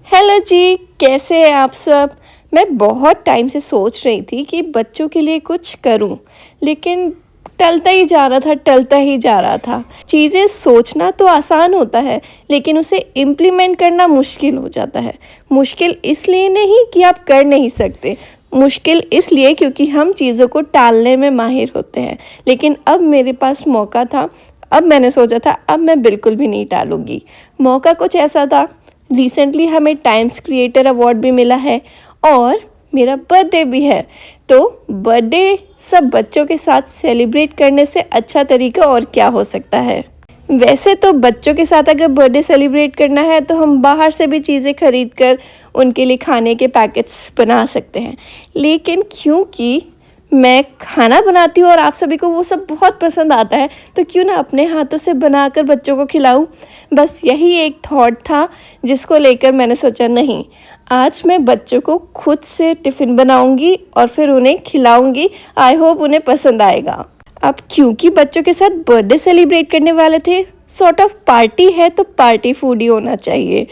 Hello जी, कैसे हैं आप सब? मैं बहुत टाइम से सोच रही थी कि बच्चों के लिए कुछ करूं, लेकिन टलता ही जा रहा था। चीज़ें सोचना तो आसान होता है, लेकिन उसे इम्प्लीमेंट करना मुश्किल हो जाता है। मुश्किल इसलिए नहीं कि आप कर नहीं सकते, मुश्किल इसलिए क्योंकि हम चीज़ों को टालने में माहिर होते हैं। लेकिन अब मेरे पास मौका था, अब मैंने सोचा था अब मैं बिल्कुल भी नहीं टालूँगी। मौका कुछ ऐसा था, रिसेंटली हमें टाइम्स क्रिएटर अवार्ड भी मिला है और मेरा बर्थडे भी है। तो बर्थडे सब बच्चों के साथ सेलिब्रेट करने से अच्छा तरीका और क्या हो सकता है। वैसे तो बच्चों के साथ अगर बर्थडे सेलिब्रेट करना है तो हम बाहर से भी चीज़ें खरीद कर उनके लिए खाने के पैकेट्स बना सकते हैं, लेकिन क्योंकि मैं खाना बनाती हूँ और आप सभी को वो सब बहुत पसंद आता है, तो क्यों ना अपने हाथों से बनाकर बच्चों को खिलाऊं। बस यही एक थॉट था जिसको लेकर मैंने सोचा नहीं, आज मैं बच्चों को खुद से टिफ़िन बनाऊंगी और फिर उन्हें खिलाऊंगी। आई होप उन्हें पसंद आएगा। अब क्योंकि बच्चों के साथ बर्थडे सेलिब्रेट करने वाले थे, सॉर्ट ऑफ पार्टी है तो पार्टी फूड ही होना चाहिए।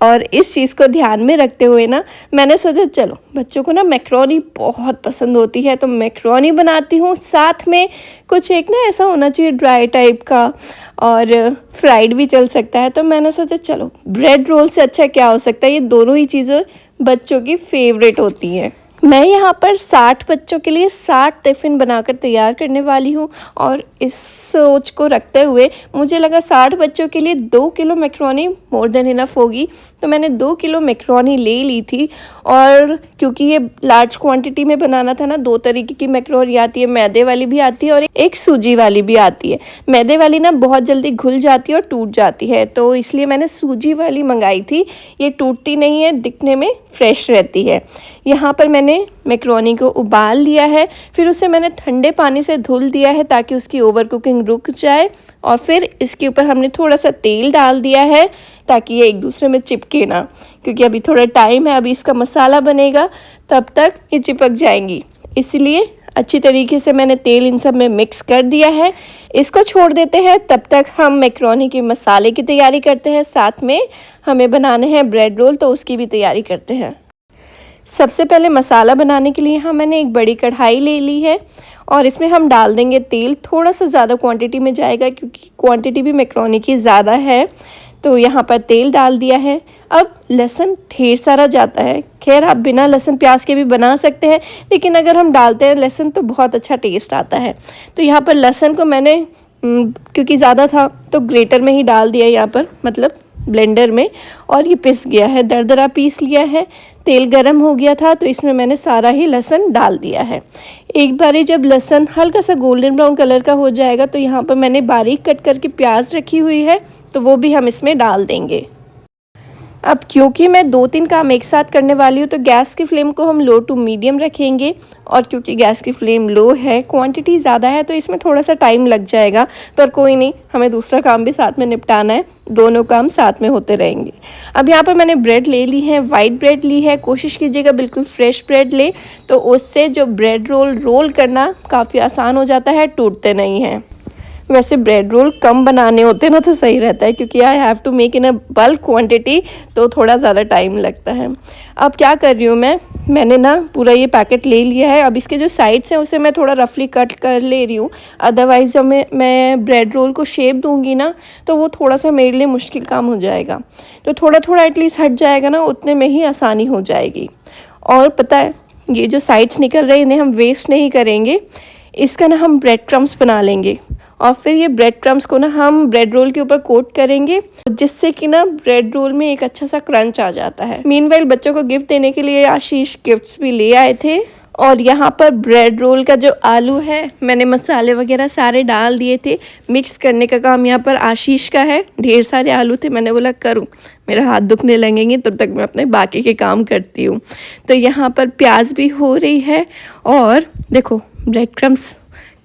और इस चीज़ को ध्यान में रखते हुए ना मैंने सोचा चलो बच्चों को ना मैक्रोनी बहुत पसंद होती है, तो मैक्रोनी बनाती हूँ। साथ में कुछ एक ना ऐसा होना चाहिए ड्राई टाइप का, और फ्राइड भी चल सकता है। तो मैंने सोचा चलो ब्रेड रोल से अच्छा क्या हो सकता है, ये दोनों ही चीज़ें बच्चों की फेवरेट होती हैं। मैं यहाँ पर 60 बच्चों के लिए 60 टिफ़िन बनाकर तैयार करने वाली हूँ, और इस सोच को रखते हुए मुझे लगा 60 बच्चों के लिए 2 kilo macaroni more than enough होगी। तो मैंने 2 किलो मैक्रोनी ले ली थी, और क्योंकि ये लार्ज क्वांटिटी में बनाना था ना, 2 तरीके की मैक्रोनी आती है, मैदे वाली भी आती है और एक सूजी वाली भी आती है। मैदे वाली ना बहुत जल्दी घुल जाती है और टूट जाती है, तो इसलिए मैंने सूजी वाली मंगाई थी। ये टूटती नहीं है, दिखने में फ्रेश रहती है। यहाँ पर मैंने मैक्रोनी को उबाल लिया है, फिर उसे मैंने ठंडे पानी से धुल दिया है ताकि उसकी ओवर कुकिंग रुक जाए, और फिर इसके ऊपर हमने थोड़ा सा तेल डाल दिया है ताकि ये एक दूसरे में चिपके ना, क्योंकि अभी थोड़ा टाइम है, अभी इसका मसाला बनेगा, तब तक ये चिपक जाएंगी। इसलिए अच्छी तरीके से मैंने तेल इन सब में मिक्स कर दिया है। इसको छोड़ देते हैं, तब तक हम मैक्रोनी के मसाले की तैयारी करते हैं। साथ में हमें बनाने हैं ब्रेड रोल, तो उसकी भी तैयारी करते हैं। सबसे पहले मसाला बनाने के लिए यहाँ मैंने एक बड़ी कढ़ाई ले ली है, और इसमें हम डाल देंगे तेल। थोड़ा सा ज़्यादा क्वांटिटी में जाएगा क्योंकि क्वांटिटी भी मैक्रोनी की ज़्यादा है। तो यहाँ पर तेल डाल दिया है। अब लहसुन ढेर सारा जाता है, खैर आप बिना लहसुन प्याज के भी बना सकते हैं, लेकिन अगर हम डालते हैं लहसुन तो बहुत अच्छा टेस्ट आता है। तो यहाँ पर लहसुन को मैंने क्योंकि ज़्यादा था तो ग्रेटर में ही डाल दिया, यहाँ पर मतलब ब्लेंडर में, और ये पिस गया है, दरदरा पीस लिया है। तेल गरम हो गया था तो इसमें मैंने सारा ही लहसुन डाल दिया है। एक बारी जब लहसुन हल्का सा गोल्डन ब्राउन कलर का हो जाएगा तो यहाँ पर मैंने बारीक कट करके प्याज रखी हुई है, तो वो भी हम इसमें डाल देंगे। अब क्योंकि मैं 2-3 काम एक साथ करने वाली हूँ तो गैस की फ्लेम को हम लो टू मीडियम रखेंगे, और क्योंकि गैस की फ्लेम लो है, क्वांटिटी ज़्यादा है, तो इसमें थोड़ा सा टाइम लग जाएगा, पर कोई नहीं, हमें दूसरा काम भी साथ में निपटाना है, दोनों काम साथ में होते रहेंगे। अब यहाँ पर मैंने ब्रेड ले ली है, वाइट ब्रेड ली है। कोशिश कीजिएगा बिल्कुल फ्रेश ब्रेड लें, तो उससे जो ब्रेड रोल करना काफ़ी आसान हो जाता है, टूटते नहीं हैं। वैसे ब्रेड रोल कम बनाने होते ना तो सही रहता है, क्योंकि I have to make in a bulk quantity, तो थोड़ा ज़्यादा टाइम लगता है। अब क्या कर रही हूँ मैंने ना पूरा ये पैकेट ले लिया है। अब इसके जो साइड्स हैं उसे मैं थोड़ा रफली कट कर ले रही हूँ, अदरवाइज़ जब मैं ब्रेड रोल को शेप दूँगी ना तो वो थोड़ा सा मेरे लिए मुश्किल काम हो जाएगा। तो थोड़ा थोड़ा एटलीस्ट हट जाएगा ना, उतने में ही आसानी हो जाएगी। और पता है, ये जो साइड्स निकल रहे हैं इन्हें हम वेस्ट नहीं करेंगे, इसका ना हम ब्रेड क्रम्स बना लेंगे, और फिर ये ब्रेड क्रम्स को ना हम ब्रेड रोल के ऊपर कोट करेंगे, जिससे कि ना ब्रेड रोल में एक अच्छा सा क्रंच आ जाता है। मीनवाइल बच्चों को गिफ्ट देने के लिए आशीष गिफ्ट्स भी ले आए थे, और यहाँ पर ब्रेड रोल का जो आलू है मैंने मसाले वगैरह सारे डाल दिए थे। मिक्स करने का काम यहाँ पर आशीष का है। ढेर सारे आलू थे, मैंने बोला करूँ, मेरा हाथ दुखने लगेंगे, तब तक मैं अपने बाकी के काम करती हूँ। तो यहाँ पर प्याज भी हो रही है, और देखो ब्रेड क्रम्स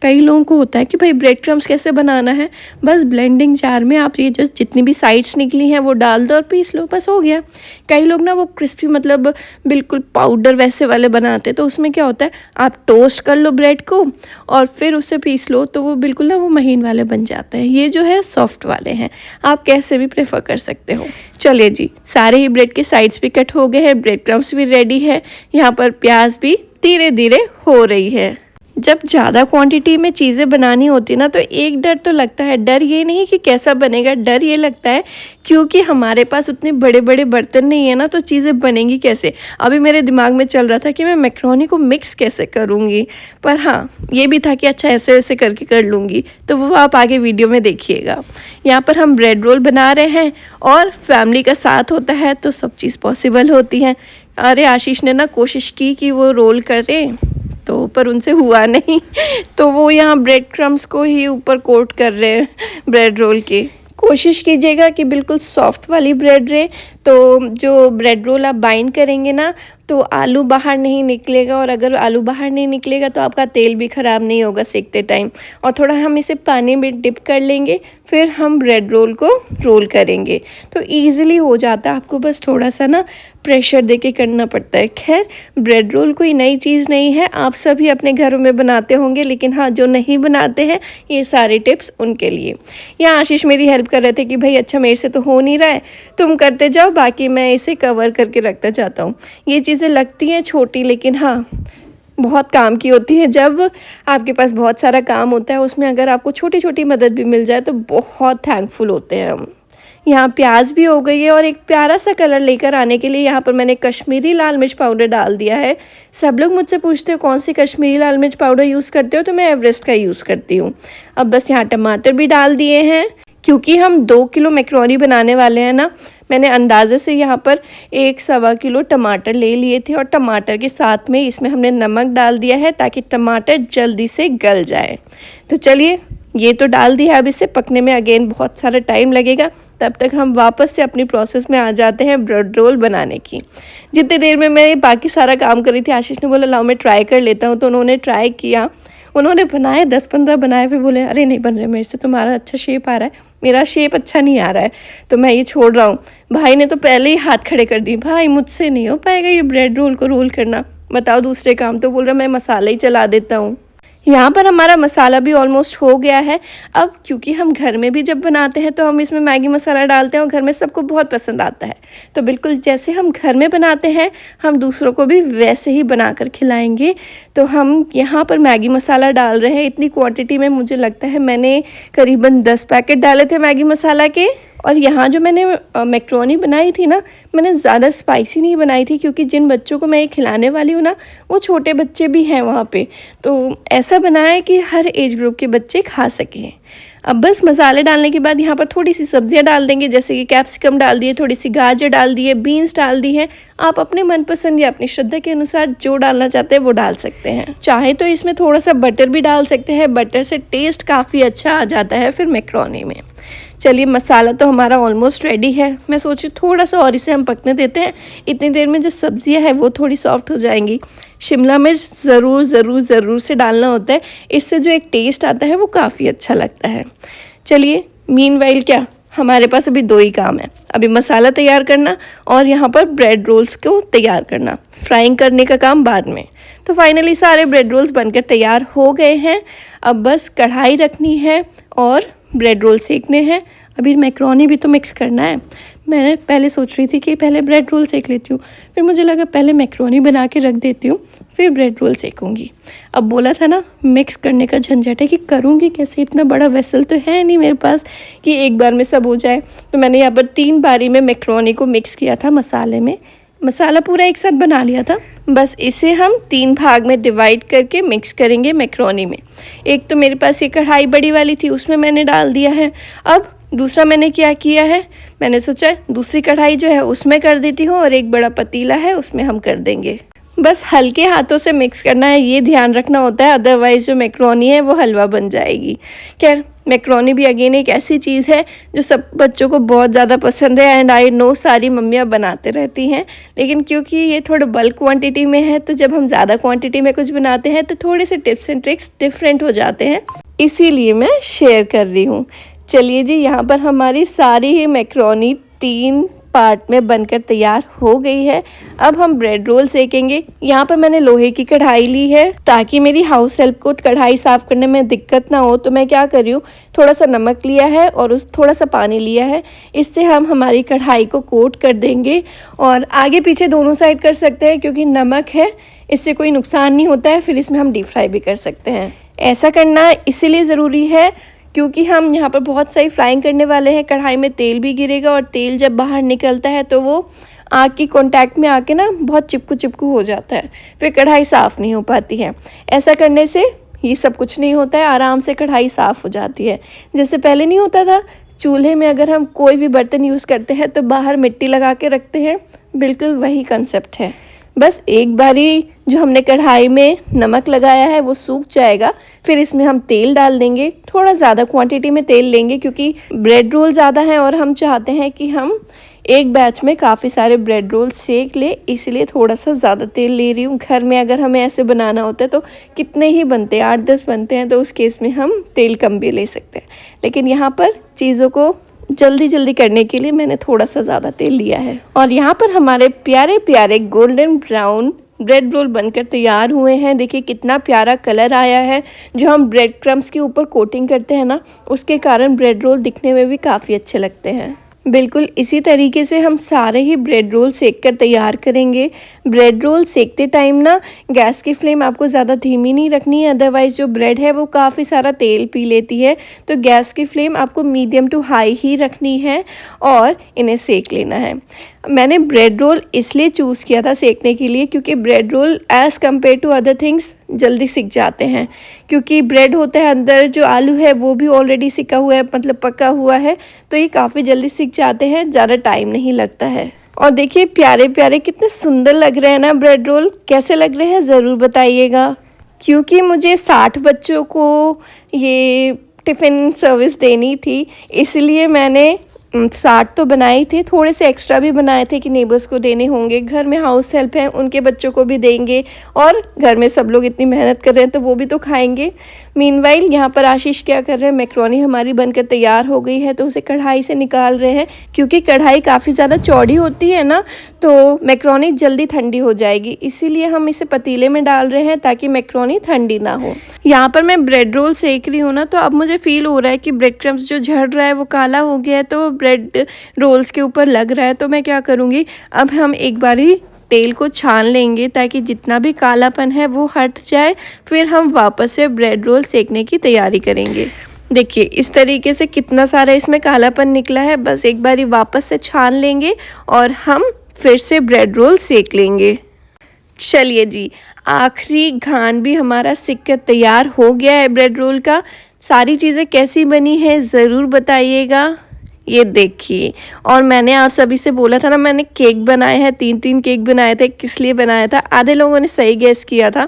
कई लोगों को होता है कि भाई ब्रेड क्रम्स कैसे बनाना है, बस ब्लेंडिंग जार में आप ये जो जितनी भी साइड्स निकली हैं वो डाल दो और पीस लो, बस हो गया। कई लोग ना वो क्रिस्पी मतलब बिल्कुल पाउडर वैसे वाले बनाते, तो उसमें क्या होता है आप टोस्ट कर लो ब्रेड को और फिर उसे पीस लो, तो वो बिल्कुल ना वो महीन वाले बन जाते हैं। ये जो है सॉफ्ट वाले हैं, आप कैसे भी प्रेफर कर सकते हो। चलिए जी, सारे ही ब्रेड के साइड्स भी कट हो गए हैं, ब्रेड क्रम्स भी रेडी है, यहाँ पर प्याज भी धीरे धीरे हो रही है। जब ज़्यादा क्वांटिटी में चीज़ें बनानी होती ना तो एक डर तो लगता है। डर ये नहीं कि कैसा बनेगा, डर ये लगता है क्योंकि हमारे पास उतने बड़े बड़े बर्तन नहीं है ना, तो चीज़ें बनेंगी कैसे। अभी मेरे दिमाग में चल रहा था कि मैं मैक्रोनी को मिक्स कैसे करूँगी, पर हाँ ये भी था कि अच्छा ऐसे ऐसे करके कर लूँगी, तो वो आप आगे वीडियो में देखिएगा। यहाँ पर हम ब्रेड रोल बना रहे हैं और फैमिली का साथ होता है तो सब चीज़ पॉसिबल होती है। अरे आशीष ने ना कोशिश की कि वो रोल करे तो पर उनसे हुआ नहीं तो वो यहाँ ब्रेड क्रम्स को ही ऊपर कोट कर रहे हैं ब्रेड रोल के। कोशिश कीजिएगा कि बिल्कुल सॉफ्ट वाली ब्रेड रहे, तो जो ब्रेड रोल आप बाइंड करेंगे ना तो आलू बाहर नहीं निकलेगा, और अगर आलू बाहर नहीं निकलेगा तो आपका तेल भी ख़राब नहीं होगा सेकते टाइम। और थोड़ा हम इसे पानी में डिप कर लेंगे, फिर हम ब्रेड रोल को रोल करेंगे तो ईज़िली हो जाता है। आपको बस थोड़ा सा ना प्रेशर देके करना पड़ता है। खैर ब्रेड रोल कोई नई चीज़ नहीं है, आप सभी अपने घरों में बनाते होंगे, लेकिन हाँ जो नहीं बनाते हैं ये सारे टिप्स उनके लिए। यहाँ आशीष मेरी हेल्प कर रहे थे कि भाई अच्छा मेरे से तो हो नहीं रहा है, तुम करते जाओ, बाकी मैं इसे कवर करके रखता जाता हूँ। ये चीज़ें लगती हैं छोटी, लेकिन हाँ बहुत काम की होती है। जब आपके पास बहुत सारा काम होता है उसमें अगर आपको छोटी छोटी मदद भी मिल जाए तो बहुत थैंकफुल होते हैं हम। यहाँ प्याज भी हो गई है और एक प्यारा सा कलर लेकर आने के लिए यहाँ पर मैंने कश्मीरी लाल मिर्च पाउडर डाल दिया है। सब लोग मुझसे पूछते हो कौन सी कश्मीरी लाल मिर्च पाउडर यूज़ करते हो, तो मैं एवरेस्ट का यूज़ करती हूँ। अब बस यहाँ टमाटर भी डाल दिए हैं, क्योंकि हम 2 किलो मैक्रोनी बनाने वाले हैं ना, मैंने अंदाजे से यहाँ पर 1-1.25 किलो टमाटर ले लिए थे और टमाटर के साथ में इसमें हमने नमक डाल दिया है ताकि टमाटर जल्दी से गल जाए। तो चलिए ये तो डाल दिया है, अब इसे पकने में अगेन बहुत सारा टाइम लगेगा, तब तक हम वापस से अपनी प्रोसेस में आ जाते हैं ब्रेड रोल बनाने की। जितनी देर में मैं बाकी सारा काम कर रही थी आशीष ने बोला लाओ मैं ट्राई कर लेता हूँ, तो उन्होंने ट्राई किया, उन्होंने बनाए 10-15 बनाए, फिर बोले अरे नहीं बन रहे मेरे से, तुम्हारा अच्छा शेप आ रहा है, मेरा शेप अच्छा नहीं आ रहा है, तो मैं ये छोड़ रहा हूँ। भाई ने तो पहले ही हाथ खड़े कर दिए, भाई मुझसे नहीं हो पाएगा ये ब्रेड रोल को रोल करना, बताओ दूसरे काम। तो बोल रहा मैं मसाला ही चला देता हूँ। यहाँ पर हमारा मसाला भी ऑलमोस्ट हो गया है। अब क्योंकि हम घर में भी जब बनाते हैं तो हम इसमें मैगी मसाला डालते हैं और घर में सबको बहुत पसंद आता है, तो बिल्कुल जैसे हम घर में बनाते हैं हम दूसरों को भी वैसे ही बना कर खिलाएंगे। तो हम यहाँ पर मैगी मसाला डाल रहे हैं इतनी क्वांटिटी में, मुझे लगता है मैंने करीबन 10 पैकेट डाले थे मैगी मसाला के। और यहाँ जो मैंने मैक्रोनी बनाई थी ना, मैंने ज़्यादा स्पाइसी नहीं बनाई थी क्योंकि जिन बच्चों को मैं ये खिलाने वाली हूँ ना वो छोटे बच्चे भी हैं वहाँ पे, तो ऐसा बनाया है कि हर एज ग्रुप के बच्चे खा सकें। अब बस मसाले डालने के बाद यहाँ पर थोड़ी सी सब्जियाँ डाल देंगे, जैसे कि कैप्सिकम डाल दिए, थोड़ी सी गाजर डाल दिए, बीन्स डाल दी हैं। आप अपने मनपसंद या अपनी श्रद्धा के अनुसार जो डालना चाहते हैं वो डाल सकते हैं। चाहे तो इसमें थोड़ा सा बटर भी डाल सकते हैं, बटर से टेस्ट काफ़ी अच्छा आ जाता है फिर मैक्रोनी में। चलिए मसाला तो हमारा ऑलमोस्ट रेडी है, मैं सोची थोड़ा सा और इसे हम पकने देते हैं, इतनी देर में जो सब्जियां हैं वो थोड़ी सॉफ्ट हो जाएंगी। शिमला मिर्च ज़रूर ज़रूर ज़रूर से डालना होता है, इससे जो एक टेस्ट आता है वो काफ़ी अच्छा लगता है। चलिए मीनवाइल क्या हमारे पास अभी 2 ही काम है, अभी मसाला तैयार करना और यहाँ पर ब्रेड रोल्स को तैयार करना, फ्राइंग करने का काम बाद में। तो फाइनली सारे ब्रेड रोल्स बनकर तैयार हो गए हैं। अब बस कढ़ाई रखनी है और ब्रेड रोल सेकने हैं। अभी मैक्रोनी भी तो मिक्स करना है। मैंने पहले सोच रही थी कि पहले ब्रेड रोल सेक लेती हूँ, फिर मुझे लगा पहले मैक्रोनी बना के रख देती हूँ फिर ब्रेड रोल सेकूँगी। अब बोला था ना मिक्स करने का झंझट है कि करूँगी कैसे, इतना बड़ा वेसल तो है नहीं मेरे पास कि एक बार में सब हो जाए। तो मैंने यहाँ पर 3 बारी में मैक्रोनी को मिक्स किया था मसाले में, मसाला पूरा एक साथ बना लिया था। बस इसे हम 3 भाग में डिवाइड करके मिक्स करेंगे मैक्रोनी में। एक तो मेरे पास ये कढ़ाई बड़ी वाली थी उसमें मैंने डाल दिया है। अब दूसरा मैंने क्या किया है, मैंने सोचा दूसरी कढ़ाई जो है उसमें कर देती हूँ और एक बड़ा पतीला है उसमें हम कर देंगे। बस हल्के हाथों से मिक्स करना है, ये ध्यान रखना होता है, अदरवाइज़ जो मैक्रोनी है वो हलवा बन जाएगी। खैर मैक्रोनी भी अगेन एक ऐसी चीज़ है जो सब बच्चों को बहुत ज़्यादा पसंद है एंड आई नो सारी मम्मियाँ बनाते रहती हैं, लेकिन क्योंकि ये थोड़ा बल्क क्वांटिटी में है तो जब हम ज़्यादा क्वांटिटी में कुछ बनाते हैं तो थोड़े से टिप्स एंड ट्रिक्स डिफरेंट हो जाते हैं, इसीलिए मैं शेयर कर रही हूँ। चलिए जी, यहाँ पर हमारी सारी ही मैक्रोनी 3 पार्ट में बनकर तैयार हो गई है। अब हम ब्रेड रोल सेकेंगे। यहाँ पर मैंने लोहे की कढ़ाई ली है ताकि मेरी हाउस हेल्प को कढ़ाई साफ करने में दिक्कत ना हो, तो मैं क्या कर रही हूँ, थोड़ा सा नमक लिया है और थोड़ा सा पानी लिया है। इससे हम हमारी कढ़ाई को कोट कर देंगे और आगे पीछे दोनों साइड कर सकते हैं क्योंकि नमक है, इससे कोई नुकसान नहीं होता है। फिर इसमें हम डीप फ्राई भी कर सकते हैं। ऐसा करना इसीलिए ज़रूरी है क्योंकि हम यहाँ पर बहुत सही फ्राइंग करने वाले हैं। कढ़ाई में तेल भी गिरेगा और तेल जब बाहर निकलता है तो वो आग की कांटेक्ट में आके ना बहुत चिपकू चिपकू हो जाता है, फिर कढ़ाई साफ़ नहीं हो पाती है। ऐसा करने से ये सब कुछ नहीं होता है, आराम से कढ़ाई साफ़ हो जाती है। जैसे पहले नहीं होता था, चूल्हे में अगर हम कोई भी बर्तन यूज़ करते हैं तो बाहर मिट्टी लगा के रखते हैं, बिल्कुल वही कंसेप्ट है। बस एक बारी जो हमने कढ़ाई में नमक लगाया है वो सूख जाएगा, फिर इसमें हम तेल डाल देंगे। थोड़ा ज़्यादा क्वांटिटी में तेल लेंगे क्योंकि ब्रेड रोल ज़्यादा हैं और हम चाहते हैं कि हम एक बैच में काफ़ी सारे ब्रेड रोल सेक ले, इसलिए थोड़ा सा ज़्यादा तेल ले रही हूँ। घर में अगर हमें ऐसे बनाना होता है तो कितने ही बनते हैं, 8-10 बनते हैं, तो उस केस में हम तेल कम भी ले सकते हैं। लेकिन यहाँ पर चीज़ों को जल्दी करने के लिए मैंने थोड़ा सा ज़्यादा तेल लिया है। और यहाँ पर हमारे प्यारे प्यारे गोल्डन ब्राउन ब्रेड रोल बनकर तैयार हुए हैं। देखिए कितना प्यारा कलर आया है। जो हम ब्रेड क्रम्स के ऊपर कोटिंग करते हैं ना, उसके कारण ब्रेड रोल दिखने में भी काफ़ी अच्छे लगते हैं। बिल्कुल इसी तरीके से हम सारे ही ब्रेड रोल सेक कर तैयार करेंगे। ब्रेड रोल सेकते टाइम ना गैस की फ्लेम आपको ज़्यादा धीमी नहीं रखनी है, अदरवाइज़ जो ब्रेड है वो काफ़ी सारा तेल पी लेती है। तो गैस की फ्लेम आपको मीडियम टू हाई ही रखनी है और इन्हें सेक लेना है। मैंने ब्रेड रोल इसलिए चूज़ किया था सेकने के लिए क्योंकि bread roll as compare to other things जल्दी सिक जाते हैं, क्योंकि ब्रेड होता है अंदर जो आलू है वो भी ऑलरेडी सिका हुआ है, मतलब पका हुआ है, तो ये काफ़ी जल्दी सिक जाते हैं, ज़्यादा टाइम नहीं लगता है। और देखिए प्यारे प्यारे कितने सुंदर लग रहे हैं ना ब्रेड रोल। कैसे लग रहे हैं ज़रूर बताइएगा। क्योंकि मुझे 60 बच्चों को ये टिफ़िन सर्विस देनी थी, इसलिए मैंने 60 तो बनाए थे, थोड़े से एक्स्ट्रा भी बनाए थे कि नेबर्स को देने होंगे। घर में हाउस हेल्प है, उनके बच्चों को भी देंगे और घर में सब लोग इतनी मेहनत कर रहे हैं तो वो भी तो खाएंगे। मीनवाइल यहाँ पर आशीष क्या कर रहे हैं, मैक्रोनी हमारी बनकर तैयार हो गई है तो उसे कढ़ाई से निकाल रहे हैं। क्योंकि कढ़ाई काफ़ी ज़्यादा चौड़ी होती है ना, तो मैक्रोनी जल्दी ठंडी हो जाएगी, इसीलिए हम इसे पतीले में डाल रहे हैं ताकि मैक्रोनी ठंडी ना हो। यहाँ पर मैं ब्रेड रोल सेक रही हूँ ना, तो अब मुझे फील हो रहा है कि ब्रेड क्रम्स जो झड़ रहा है वो काला हो गया है, तो ब्रेड रोल्स के ऊपर लग रहा है। तो मैं क्या करूँगी, अब हम एक बारी तेल को छान लेंगे ताकि जितना भी कालापन है वो हट जाए, फिर हम वापस से ब्रेड रोल सेकने की तैयारी करेंगे। देखिए इस तरीके से कितना सारा इसमें कालापन निकला है, बस एक बारी वापस से छान लेंगे और हम फिर से ब्रेड रोल सेक लेंगे। चलिए जी, आखिरी घान भी हमारा सिक कर तैयार हो गया है ब्रेड रोल का। सारी चीज़ें कैसी बनी है ज़रूर बताइएगा। ये देखिए, और मैंने आप सभी से बोला था ना, मैंने केक बनाए हैं, 3 केक बनाए थे। किस लिए बनाया था, आधे लोगों ने सही गेस किया था।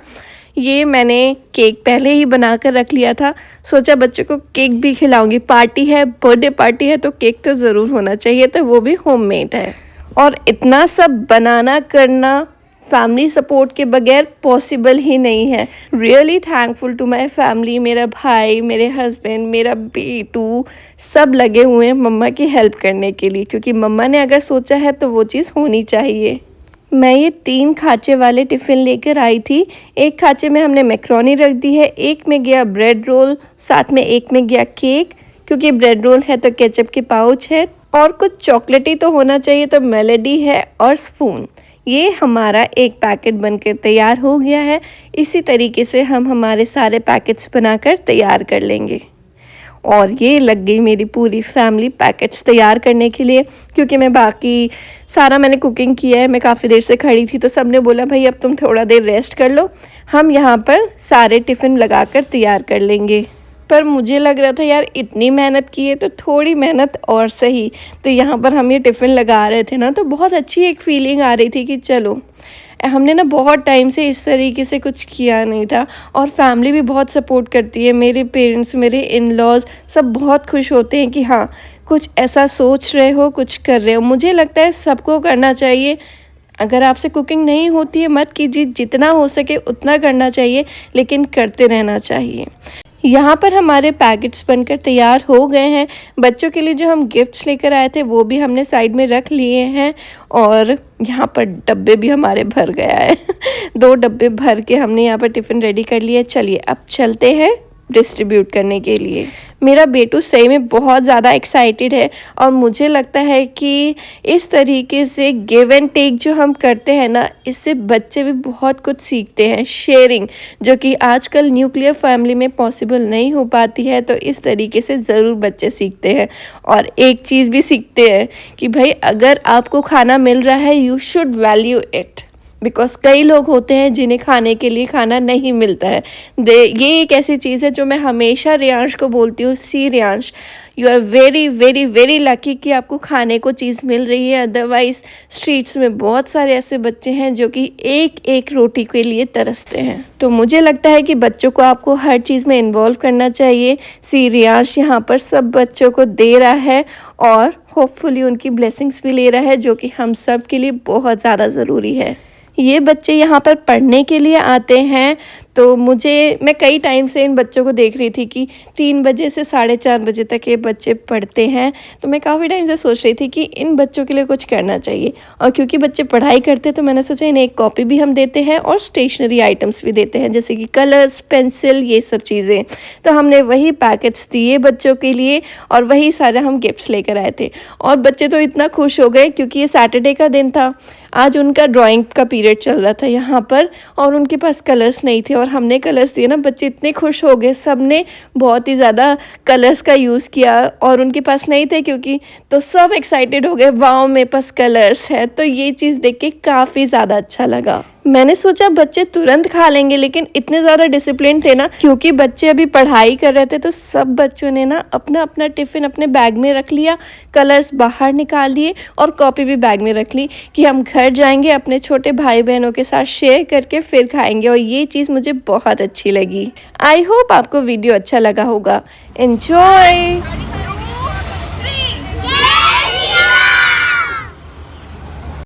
ये मैंने केक पहले ही बना कर रख लिया था, सोचा बच्चों को केक भी खिलाऊंगी। पार्टी है, बर्थडे पार्टी है, तो केक तो ज़रूर होना चाहिए, तो वो भी होममेड है। और इतना सब बनाना करना फैमिली सपोर्ट के बगैर पॉसिबल ही नहीं है। Really thankful to my family. मेरा भाई, मेरे हस्बैंड, मेरा बेटू सब लगे हुए हैं मम्मा की हेल्प करने के लिए, क्योंकि मम्मा ने अगर सोचा है तो वो चीज़ होनी चाहिए। मैं ये 3 खाँचे वाले टिफ़िन लेकर आई थी। एक खाँचे में हमने मैक्रोनी रख दी है, एक में गया ब्रेड रोल, साथ में एक में गया केक, क्योंकि ब्रेड रोल है तो केचप के पाउच है, और कुछ चॉकलेटी तो होना चाहिए, तो मेलेडी है और स्पून। ये हमारा एक पैकेट बनकर तैयार हो गया है। इसी तरीके से हम हमारे सारे पैकेट्स बनाकर तैयार कर लेंगे। और ये लग गई मेरी पूरी फैमिली पैकेट्स तैयार करने के लिए, क्योंकि मैं बाकी सारा मैंने कुकिंग किया है। मैं काफ़ी देर से खड़ी थी तो सबने बोला भाई अब तुम थोड़ा देर रेस्ट कर लो, हम यहाँ पर सारे टिफ़िन लगाकर तैयार कर लेंगे। पर मुझे लग रहा था यार इतनी मेहनत की है तो थोड़ी मेहनत और सही। तो यहाँ पर हम ये टिफ़िन लगा रहे थे ना, तो बहुत अच्छी एक फीलिंग आ रही थी कि चलो हमने ना बहुत टाइम से इस तरीके से कुछ किया नहीं था और फैमिली भी बहुत सपोर्ट करती है। मेरे पेरेंट्स, मेरे इन-लॉज़ सब बहुत खुश होते हैं कि हाँ, कुछ ऐसा सोच रहे हो, कुछ कर रहे हो। मुझे लगता है सबको करना चाहिए। अगर आपसे कुकिंग नहीं होती है मत कीजिए, जितना हो सके उतना करना चाहिए, लेकिन करते रहना चाहिए। यहाँ पर हमारे पैकेट्स बनकर तैयार हो गए हैं। बच्चों के लिए जो हम गिफ्ट्स लेकर आए थे वो भी हमने साइड में रख लिए हैं और यहाँ पर डब्बे भी हमारे भर गया है 2 डब्बे भर के हमने यहाँ पर टिफ़िन रेडी कर लिया। चलिए अब चलते हैं डिस्ट्रीब्यूट करने के लिए। मेरा बेटू सही में बहुत ज़्यादा एक्साइटेड है और मुझे लगता है कि इस तरीके से गिव एंड टेक जो हम करते हैं ना, इससे बच्चे भी बहुत कुछ सीखते हैं। शेयरिंग जो कि आजकल न्यूक्लियर फैमिली में पॉसिबल नहीं हो पाती है, तो इस तरीके से ज़रूर बच्चे सीखते हैं। और एक चीज़ भी सीखते हैं कि भाई अगर आपको खाना मिल रहा है you should value it, because कई लोग होते हैं जिन्हें खाने के लिए खाना नहीं मिलता है। ये एक ऐसी चीज़ है जो मैं हमेशा रियांश को बोलती हूँ, see Riyansh, you are very very very lucky कि आपको खाने को चीज़ मिल रही है। अदरवाइज़ स्ट्रीट्स में बहुत सारे ऐसे बच्चे हैं जो कि एक एक रोटी के लिए तरसते हैं। तो मुझे लगता है कि बच्चों को आपको हर चीज़ में इन्वॉल्व करना चाहिए। सी रियांश यहाँ पर सब बच्चों को दे रहा है और होपफुली उनकी ब्लेसिंग्स भी ले रहा है, जो कि हम सब के लिए बहुत ज़्यादा ज़रूरी है। ये बच्चे यहाँ पर पढ़ने के लिए आते हैं, तो मैं कई टाइम से इन बच्चों को देख रही थी कि 3 बजे से 4:30 बजे तक ये बच्चे पढ़ते हैं। तो मैं काफ़ी टाइम से सोच रही थी कि इन बच्चों के लिए कुछ करना चाहिए, और क्योंकि बच्चे पढ़ाई करते हैं तो मैंने सोचा इन्हें एक कॉपी भी हम देते हैं और स्टेशनरी आइटम्स भी देते हैं, जैसे कि कलर्स, पेंसिल, ये सब चीज़ें। तो हमने वही पैकेट्स दिए बच्चों के लिए और वही सारे हम गिफ्ट्स लेकर आए थे। और बच्चे तो इतना खुश हो गए क्योंकि ये सैटरडे का दिन था, आज उनका ड्राइंग का पीरियड चल रहा था यहाँ पर, और उनके पास कलर्स नहीं थे और हमने कलर्स दिए ना, बच्चे इतने खुश हो गए। सब ने बहुत ही ज़्यादा कलर्स का यूज़ किया और उनके पास नहीं थे क्योंकि, तो सब एक्साइटेड हो गए, वाओ मेरे पास कलर्स है। तो ये चीज़ देख के काफ़ी ज़्यादा अच्छा लगा। मैंने सोचा बच्चे तुरंत खा लेंगे, लेकिन इतने ज़्यादा डिसिप्लिन थे ना, क्योंकि बच्चे अभी पढ़ाई कर रहे थे, तो सब बच्चों ने ना अपना अपना टिफ़िन अपने बैग में रख लिया, कलर्स बाहर निकाल लिए और कॉपी भी बैग में रख ली कि हम घर जाएंगे अपने छोटे भाई बहनों के साथ शेयर करके फिर खाएंगे। और ये चीज़ मुझे बहुत अच्छी लगी। आई होप आपको वीडियो अच्छा लगा होगा। एंजॉय।